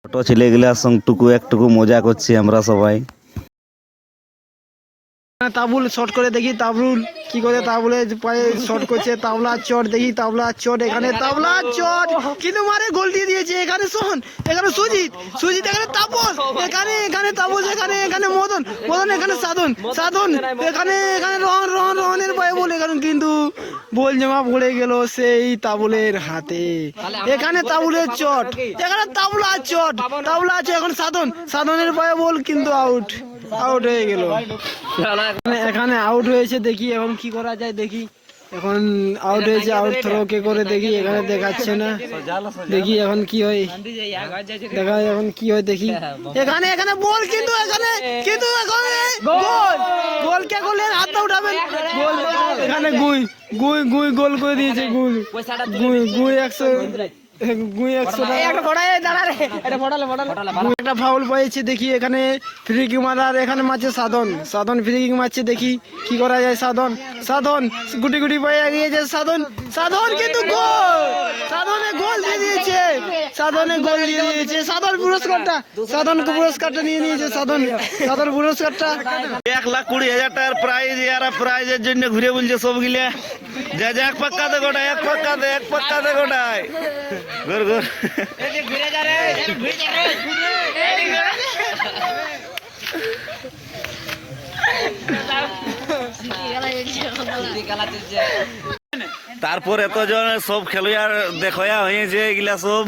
ছোট ছেলেগুলার সঙ্গটুকু একটুকু মজা করছি আমরা সবাই। তাবুল শর্ট করে দেখি তাবলুল কি করে তাবলে পায়ে শর্ট করছে। তাবলা চট দেখি তাবলা চট, এখানে তাবলা চট কিন্তু মারে গোল দিয়ে দিয়েছে। এখানে শোন, এখানে সুজিত, সুজিত এখানে তাপস, এখানে এখানে তাপস, এখানে এখানে মদন, মদন এখানে সাধন, সাধন এখানে এখানে রহন, রহন রহনের পায়ে বল, এখানে কিন্তু বল জমা পড়ে গেল সেই তাবুলের হাতে। এখানে তাবুলের চট, এখানে তাবলা চট, তাবলা আছে এখন সাধন, সাধনের পায়ে বল কিন্তু আউট, আউট হয়ে গেল। এখানে আউট হয়েছে, দেখি এখন কি করা যায়। দেখি এখন আউট হয়েছে, আউট থ্রো কে করে দেখি, এখানে দেখাচ্ছে না, দেখি এখন কি হয়, দেখা এখন কি হয় দেখি। এখানে এখানে বল কিন্তু এখানে কিন্তু এখানে গোল, গোল কে করলেন, হাতটা উঠাবেন, গোল এখানে গুই গুই গুই গোল করে দিয়েছে। গুই গুই গুই 100 গুই 100 একটা ফাউল পাইছে। দেখি এখানে ফ্রি কিক মারার, এখানে মারছে সাধন, সাধন ফ্রি কিক মারছে, দেখি কি করা যায়। সাধন, সাধন গুটি গুটি পায়ে এগিয়েছে সাধন, সাধন কিন্তু গোল, সাধনে গোল দিয়ে দিয়েছে, সাধনে গোল দিয়ে দিয়েছে। সাধন পুরস্কারটা, সাধন পুরস্কারটা নিয়ে নিয়েছে সাধন, সাধন পুরস্কারটা 1,20,000 টাকার প্রাইজ। এরা প্রাইজের জন্য ঘুরে বলছে সবগুলা, যা যা এক পাক্কাতে গোটায়, এক পাক্কাতে, এক পাক্কাতে গোটায় ঘর ঘর। তারপর এতজন সব খেলোয়াড় দেখা হয়েছে, এগুলা সব